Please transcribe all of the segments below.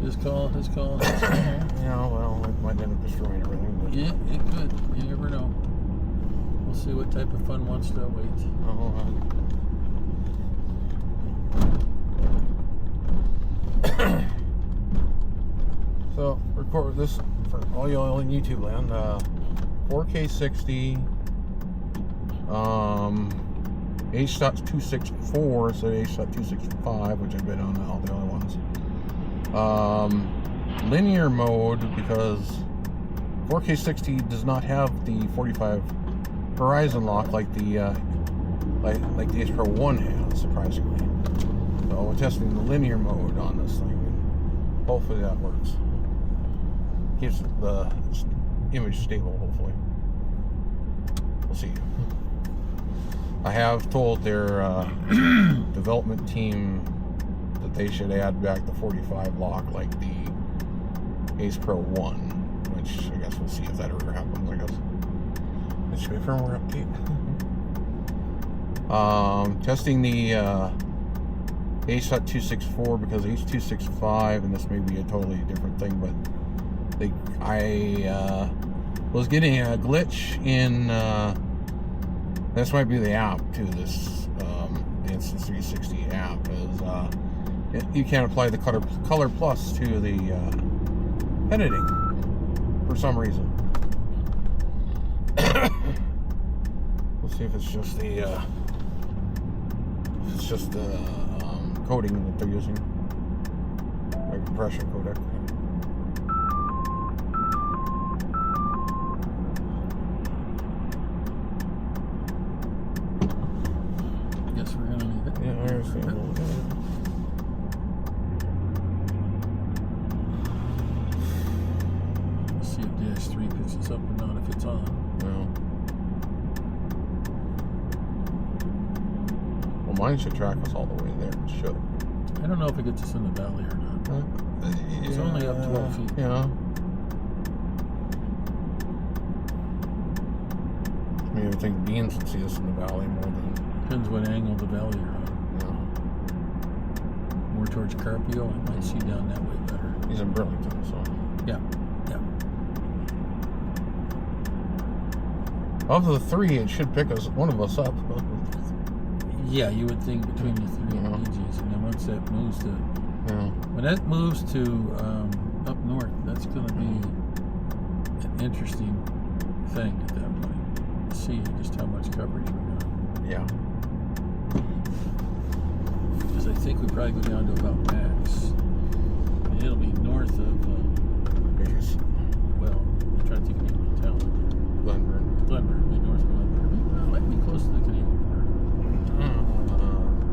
His call. Yeah, well, it might end up destroying everything. But Yeah, it could. You never know. We'll see what type of fun wants to wait. So, record this for all y'all in YouTube land. 4K 60, H.264 instead of H.265, which I've been on all the other ones. Linear mode, because 4K 60 does not have the 45 horizon lock like the like the H Pro 1 has, surprisingly. So we're testing the linear mode on this thing, and hopefully that works. Keeps the image stable, hopefully. We'll see. I have told their development team that they should add back the 45 lock like the Ace Pro 1, which I guess we'll see if that ever happens, I guess. It should be a firmware update. Testing the H.264 because H.265, and this may be a totally different thing, but I was getting a glitch in, this might be the app to this, the Insta360 app, is you can't apply the color plus to the editing for some reason. We'll see if it's just the coding that they're using, like compression codec. Guess we're gonna need it. Yeah, I understand. Let's see if DS3 picks this up or not, if it's on. No. Well, mine should track us all the way there. It should. I don't know if it gets us in the valley or not. It's only up 12 feet. Yeah. I mean, I think Beans would see us in the valley more than. Depends what angle of the valley you're on. Yeah. More towards Carpio, I might see down that way better. He's in Burlington, so. Yeah. Of the three, it should pick us one of us up. Yeah, you would think between the three Yeah. DJs, and then once that moves to, Yeah. when that moves to up north, that's going to be an interesting thing at that point. See just how much coverage we got. Yeah. Because I think we probably go down to about max. And it'll be north of, Biggest. well, I'm trying to think of the town. Glenburn. Glenburn, it'll be north of Glenburn. Well, it might be close to the Canadian border.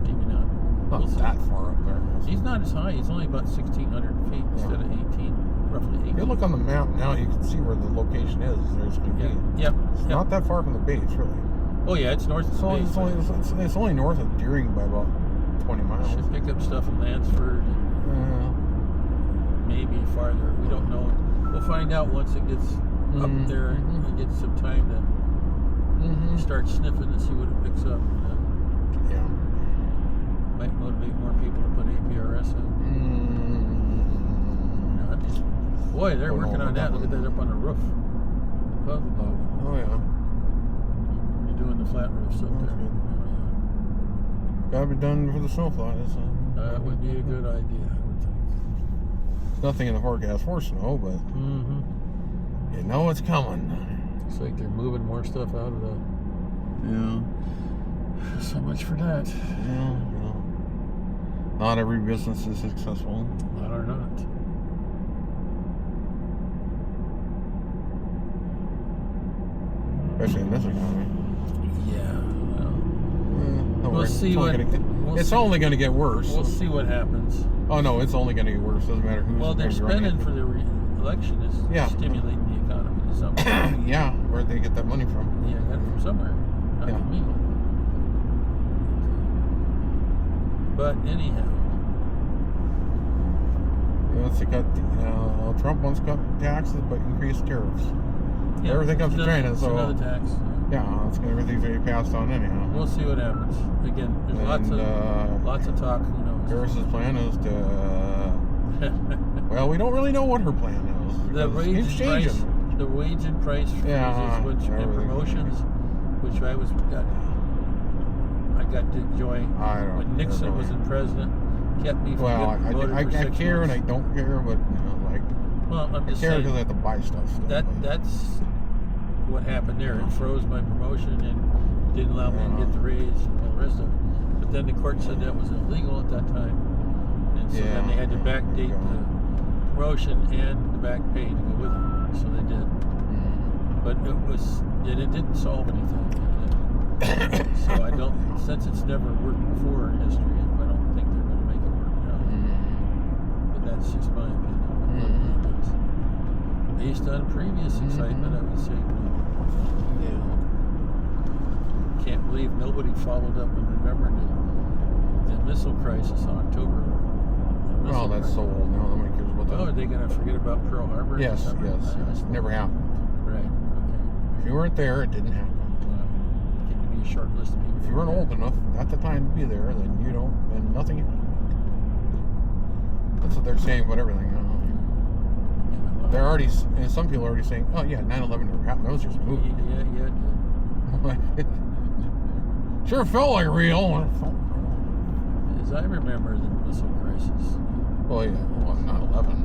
Maybe not. Not We'll see. that far up there. He's not as high. He's only about 1,600 feet instead of 18, roughly 18. If you look on the map now, you can see where the location is. There's going to be. Yep. It's not that far from the base, really. Oh yeah, it's north of the base. It's only north of Deering by about 20 miles. Should pick up stuff in Lansford and maybe farther. We don't know. We'll find out once it gets up there and we get some time to start sniffing and see what it picks up. Yeah. Might motivate more people to put APRS in. Boy, they're working on that. Look at that up on the roof. Oh yeah. You're doing the flat roofs up there. Good. Gotta be done for the snowflies. That would be a good idea, I would think. There's nothing in the forecast for snow, but you know it's coming. Looks like they're moving more stuff out of the. Yeah. So much for that. Yeah. Not every business is successful. Not or not. Especially in this economy. Yeah. Well, We'll see what. It's only going to get worse. We'll see what happens. Oh no, it's only going to get worse. Doesn't matter who's. Well, they're spending for the election is stimulating the economy to some extent. Yeah, where'd they get that money from? Yeah, got it from somewhere. Not from me. But anyhow. Yes, they got Trump wants to cut taxes but increase tariffs. Yeah, Everything comes to China, so another tax. Yeah, everything's going to be passed on anyhow. We'll see what happens. Again, there's lots of talk. Who knows? Harris's plan is to Well, we don't really know what her plan is. The wage It's and changing. price, the wage and price freezes, which and promotions, which I got to enjoy when Nixon was in president, kept me from getting promoted for 6 months. I care and I don't care, but well, I'm just I care saying, because I have to buy stuff. That's what happened there. It froze my promotion and didn't allow me to get the raise and all the rest of it. But then the court said that was illegal at that time, and so then they had to backdate the promotion and the back pay to go with it. So they did, but it didn't solve anything. So I don't, since it's never worked before in history, I don't think they're going to make it work now. But that's just my opinion. Based on previous excitement, I would say no. Can't believe nobody followed up and remembered the missile crisis in October. Well, that's so old now. Nobody cares about that. Oh, are they going to forget about Pearl Harbor? Yes. Never happened. Right. Okay. If you weren't there, it didn't happen. Getting to be a short list of people. If you weren't old enough at the time to be there, then then nothing happened. That's what they're saying about everything. They're already, and some people are already saying, "Oh yeah, 9/11 never happened. That was just a movie." Yeah. Sure felt like real. As I remember the missile crisis. Well, yeah, 9/11.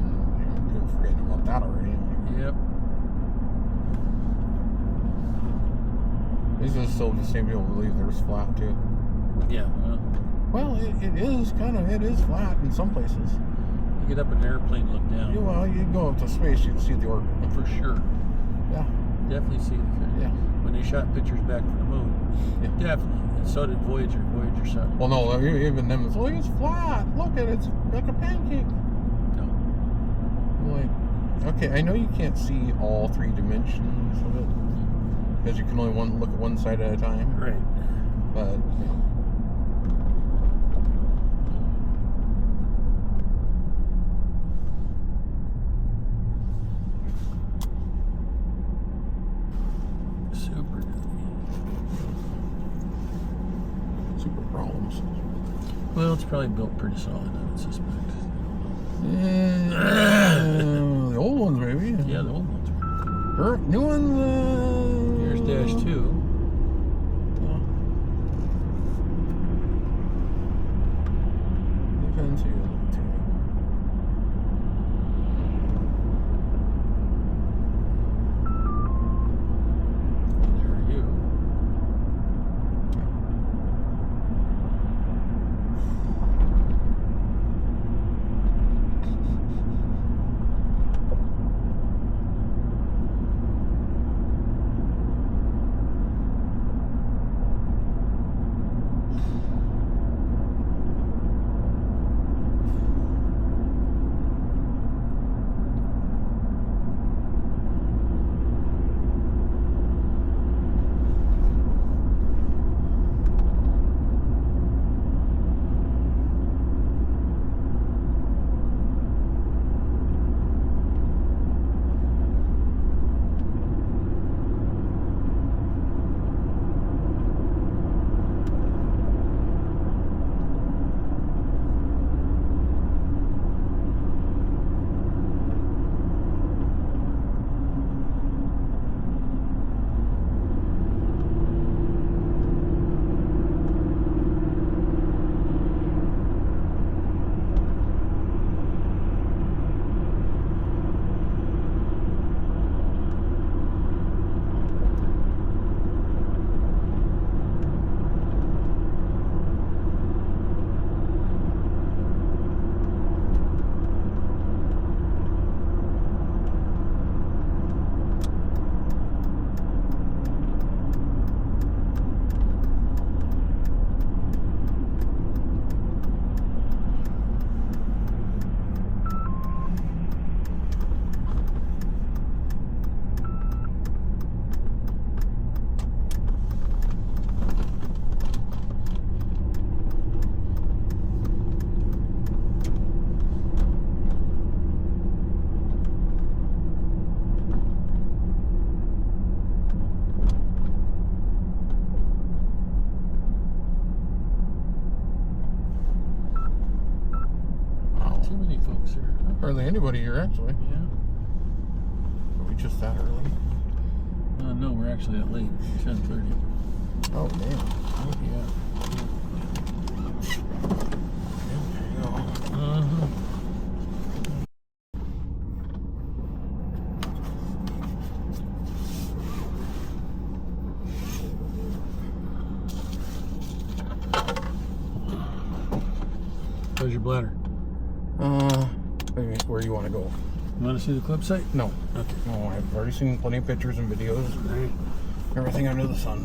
People forgetting about that already. Yep. These are still the same people who believe Earth's flat too. Yeah. Well, it is flat in some places. You get up in an airplane, look down. Yeah, well, you go up to space, you can see the orbit. For sure. Yeah. Definitely see the thing. Yeah. When they shot pictures back from the moon. Yeah. Definitely. And so did Voyager. Voyager shot. Well, no, even them, it's flat. Look at it, it's like a pancake. No. Like, okay, I know you can't see all 3 dimensions of it because you can only look at one side at a time. Right. But, super problems. Well, it's probably built pretty solid, I would suspect. The old ones, maybe. Yeah, the old ones. New ones. Here's Dash 2. Depends who you look to. There are you. here. Hardly anybody here, actually. Yeah. Are we just that early? No, we're actually at late. 10:30. Oh, damn. Yeah. Yeah, there you go. Uh-huh. How's your bladder? Where do you want to go? You want to see the club site? No. Okay. No, I've already seen plenty of pictures and videos. Right. Everything under the sun.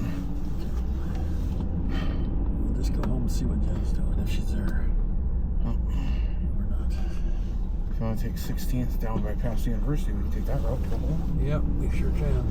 We'll just go home and see what Jen's doing, if she's there. Oh. Or not. If you want to take 16th down by past the university, we can take that route. Go home. Yep, we sure can.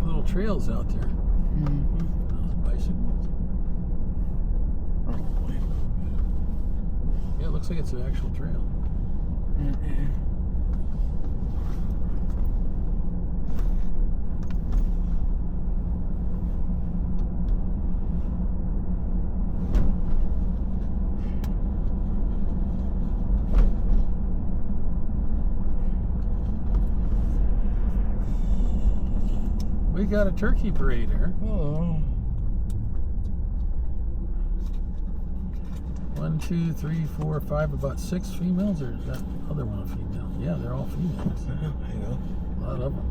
Little trails out there. Those bicycles. Probably. Yeah, it looks like it's an actual trail. We got a turkey parade here. Oh. 1, 2, 3, 4, 5, about 6 females, or is that other one a female? Yeah, they're all females. There you go. A lot of them.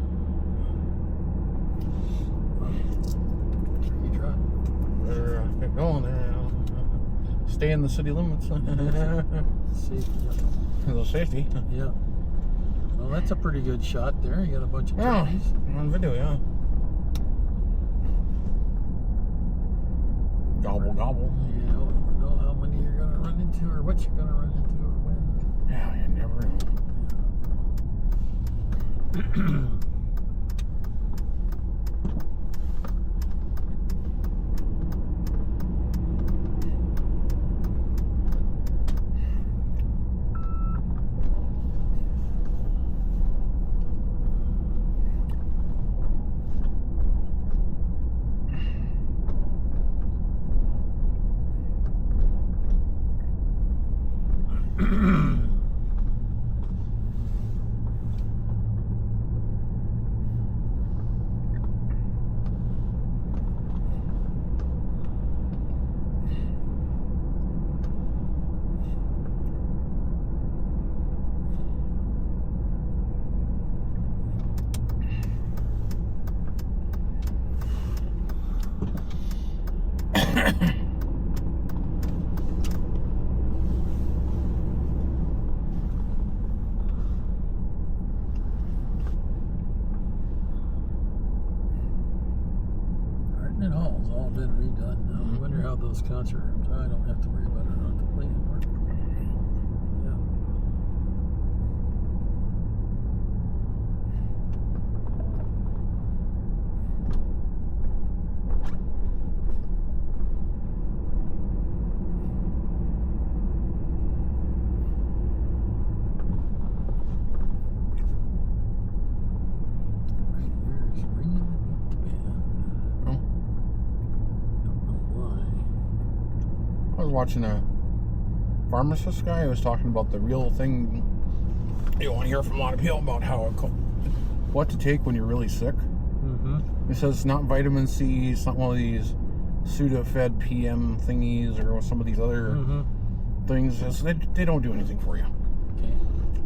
Turkey trot. Better get going there. Stay in the city limits. Safety. A little safety. Yeah. Well, that's a pretty good shot there. You got a bunch of Oh, turkeys. on video, yeah. Gobble, gobble. You don't know how many you're going to run into, or what you're going to run into, or when. Yeah, you never know. Hartnett Hall's all been redone now. I wonder how those concert rooms. I don't have to worry about it. I don't have to play anymore. Yeah. Right here is ringing the band. Oh. watching a pharmacist guy who was talking about the real thing. You want to hear from a lot of people about what to take when you're really sick. Mm-hmm. He says it's not vitamin C, it's not one of these Sudafed PM thingies or some of these other things. They don't do anything for you. Okay.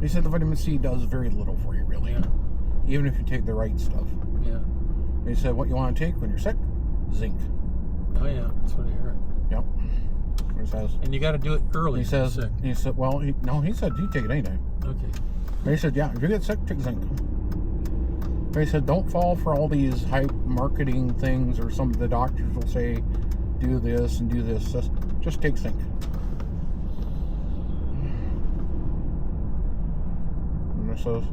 He said the vitamin C does very little for you, really. Yeah. Even if you take the right stuff. Yeah. He said what you want to take when you're sick? Zinc. Oh yeah, that's what I heard. Yep. He says. And you got to do it early. He says. Sick. He said. Well, he said you take it anytime. Okay. He said, yeah, if you get sick, take zinc. He said, don't fall for all these hype marketing things, or some of the doctors will say, do this and do this. Just take zinc. And it says,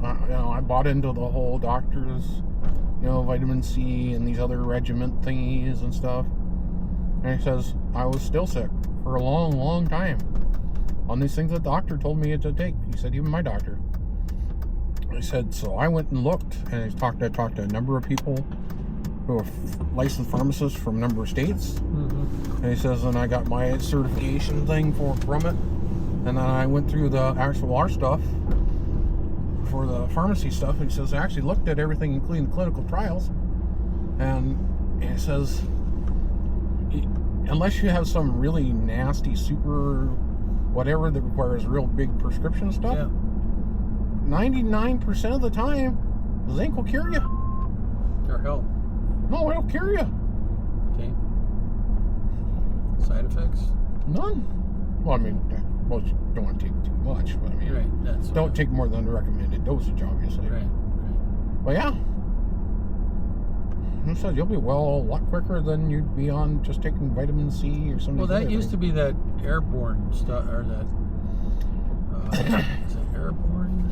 I bought into the whole doctor's, vitamin C and these other regiment thingies and stuff. And he says, I was still sick for a long, long time on these things the doctor told me to take. He said, even my doctor. He said, so I went and looked, and I talked to a number of people who are licensed pharmacists from a number of states. And he says, and I got my certification thing from it. And then I went through the actual our stuff for the pharmacy stuff. And he says, I actually looked at everything, including the clinical trials. And he says, unless you have some really nasty, super whatever that requires real big prescription stuff, 99% of the time, zinc will cure you. Or help. No, it'll cure you. Okay. Side effects? None. Well, I mean, you don't want to take too much, but I mean, right. That's don't take more than the recommended dosage, obviously. Right. But yeah. He said you'll be well a lot quicker than you'd be on just taking vitamin C or something. Well, that used to be that airborne stuff, or that is it airborne?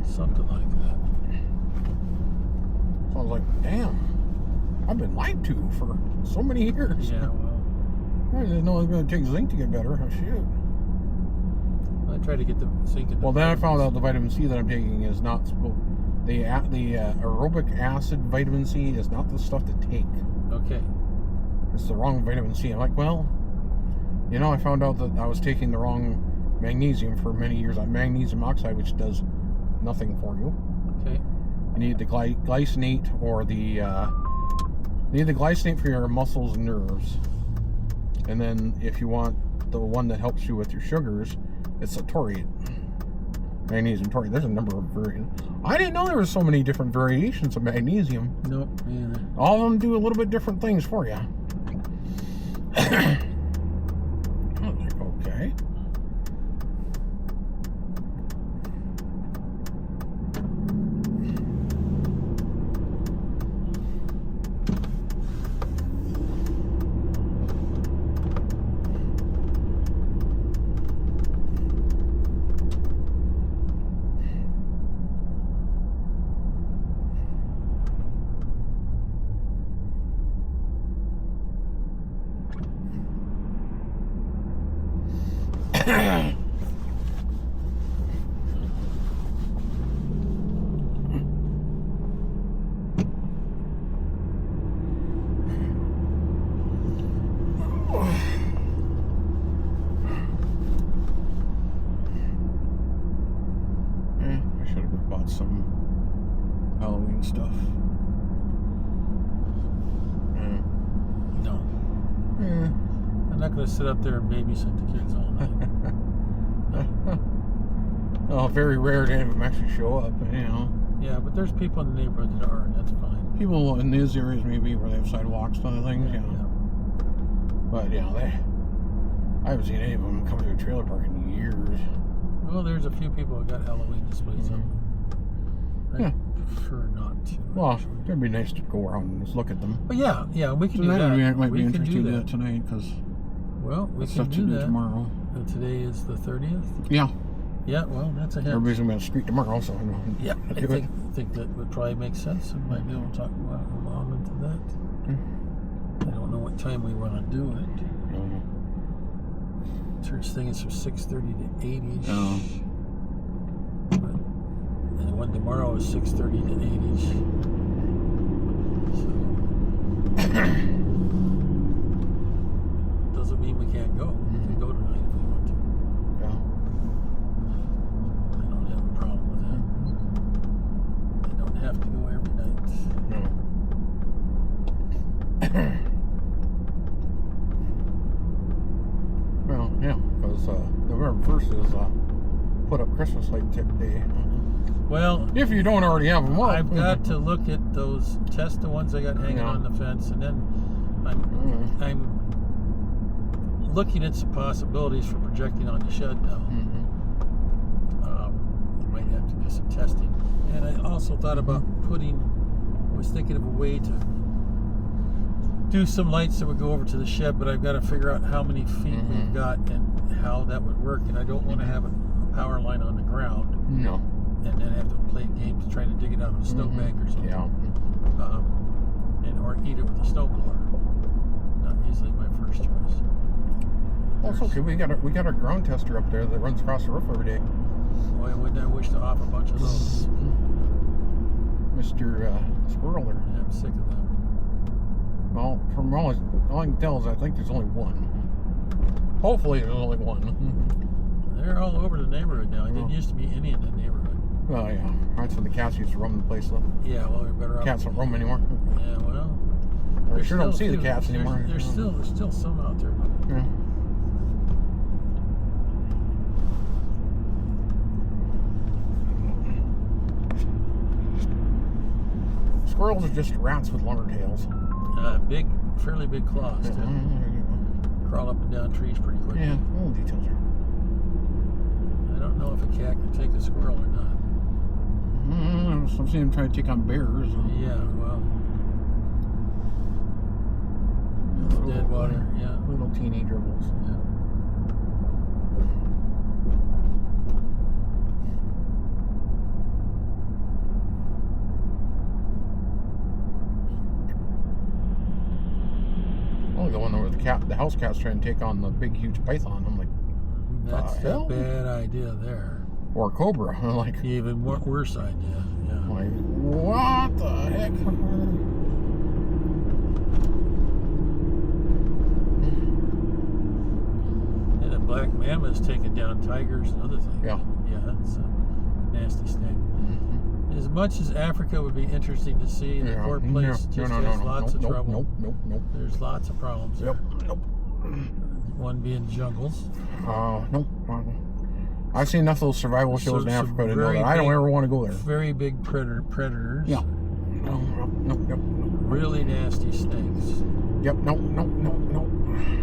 Something like that. So I was like, damn, I've been lied to for so many years. Yeah, well, I didn't know I was going to take zinc to get better. Oh, shit. I tried to get the zinc in the Well, then I found out the vitamin C that I'm taking is not the aerobic acid vitamin C is not the stuff to take. Okay. It's the wrong vitamin C. I'm like, well, I found out that I was taking the wrong magnesium for many years on magnesium oxide, which does nothing for you. Okay. You need the glycinate or the glycinate for your muscles and nerves. And then if you want the one that helps you with your sugars, it's a taurate. Magnesium taurate. There's a number of variants. I didn't know there were so many different variations of magnesium. Nope, me either. All of them do a little bit different things for you. Okay. Some Halloween stuff. No. I'm not going to sit up there and babysit the kids all night. Oh, very rare to have them actually show up, Yeah, but there's people in the neighborhood that are, and that's fine. People in these areas maybe where they have sidewalks and other things, Yeah. But I haven't seen any of them come to a trailer park in years. Well, there's a few people who got Halloween displays up. I prefer not to. Well, it'd be nice to go around and just look at them. But yeah, we can do Tonight that. might be We can interesting do to do that. that tonight because Well, we can stuff to do do that. tomorrow. And today is the 30th? Yeah. Yeah, well, that's a hit. Everybody's gonna be on the street tomorrow, so Yeah, I think that would probably make sense. We might be able to talk along into that. I don't know what time we want to do it. Church thing is from 6:30 to 8-ish. And the one tomorrow is 6:30 to 8-ish. So. Well, yeah, because November 1st is put up Christmas light day. Well, if you don't already have them up. I've got to look at those, test the ones I got hanging on the fence, and then I'm looking at some possibilities for projecting on the shed now. Might have to do some testing. And I also thought about I was thinking of a way to do some lights that would go over to the shed, but I've got to figure out how many feet we've got and how that would work. And I don't want to have a power line on the ground. No. And then have to play games trying to dig it out of a snowbank or something. Yeah. Or eat it with a snowblower. Not easily my first choice. Well, it's okay. We got our ground tester up there that runs across the roof every day. Boy, wouldn't I wish to off a bunch of those. Mr. Squirreler. Yeah, I'm sick of them. Well, from all I can tell is I think there's only one. Hopefully there's only one. They're all over the neighborhood now. It didn't used to be any in the neighborhood. Well, yeah. That's when the cats used to roam the place, though. Yeah, well, we're better off. Cats don't roam anymore. Yeah, well. We sure don't see the cats anymore. There's still some out there. Yeah. Squirrels are just rats with longer tails. Fairly big claws, too. Crawl up and down trees pretty quickly. Yeah, little details are. I don't know if a cat can take a squirrel or not. I'm seeing them trying to take on bears. Yeah, well. Dead water, yeah. Little teenage rebels. Yeah. The one where the house cat's trying to take on the big, huge python. I'm like, that's a bad idea there. Or a cobra. I'm like, even worse idea. Yeah. I'm like, what the heck? And the black mammoth's taking down tigers and other things. Yeah. Yeah, that's a nasty snake. As much as Africa would be interesting to see, the poor place has lots of trouble. Nope. There's lots of problems there. Nope. One being jungles. Nope. I've seen enough of those survival shows in Africa to know that I don't ever want to go there. Very big predators. Yeah. Nope. Really nasty snakes. Yep. Nope.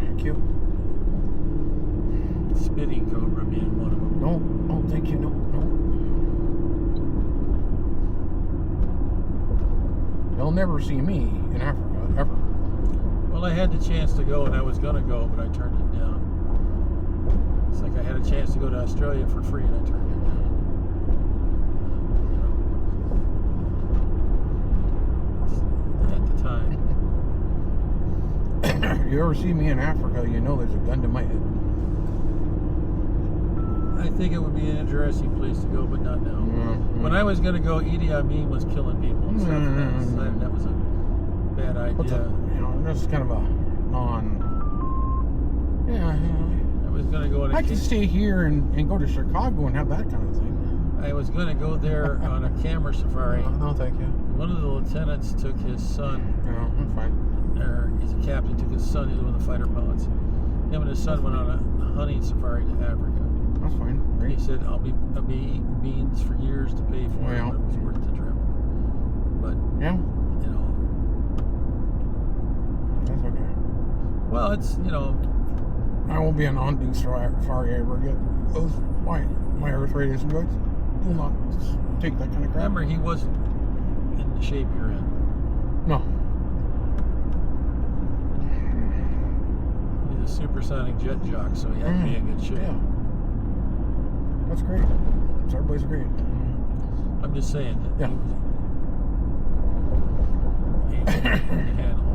Thank you. Spitting cobra being one of them. No, thank you. No. They'll never see me in Africa, ever. Well, I had the chance to go, and I was going to go, but I turned it down. It's like I had a chance to go to Australia for free, and I turned it down. At the time. You ever see me in Africa, you know there's a gun to my head. I think it would be an interesting place to go, but not now. When I was going to go, Idi Amin was killing people and stuff. And that was a bad idea. That's kind of a I was going to go. I could stay here and go to Chicago and have that kind of thing. I was going to go there on a camera safari. No, thank you. One of the lieutenants took his son. No, I'm fine. Or he's a captain. Took his son. He's one of the fighter pilots. Him and his son went on a hunting safari to Africa. That's fine. Great. He said, I'll be eating beans for years to pay for it. It was worth the trip. But, that's okay. Well, it's, I won't be on hunting safari ever again. My arthritis and drugs will not take that kind of crap. Remember, he wasn't in the shape you're in. No. He's a supersonic jet jock, so he had to be in good shape. Yeah. That's great. Everybody's great. I'm just saying that he was able to handle it.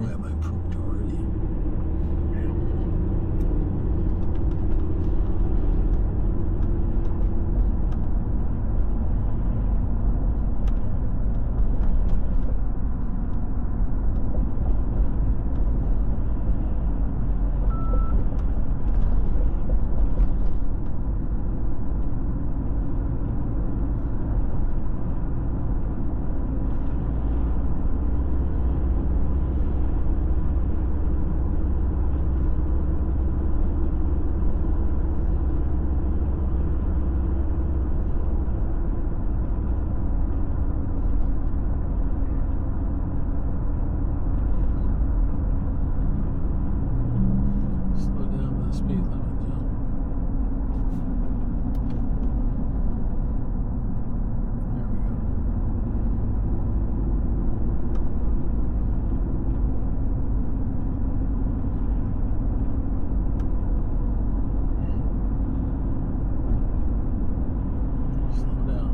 Have I pooped already? Slow down to the speed limit, Joe. There we go. Slow down.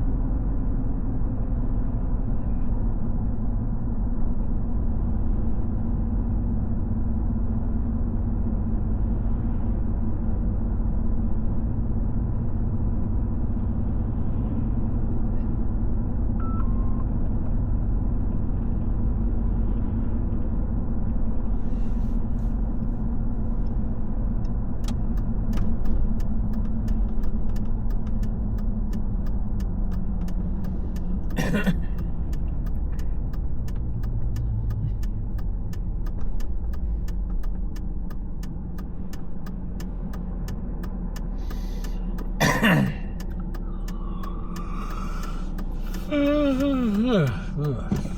Ugh.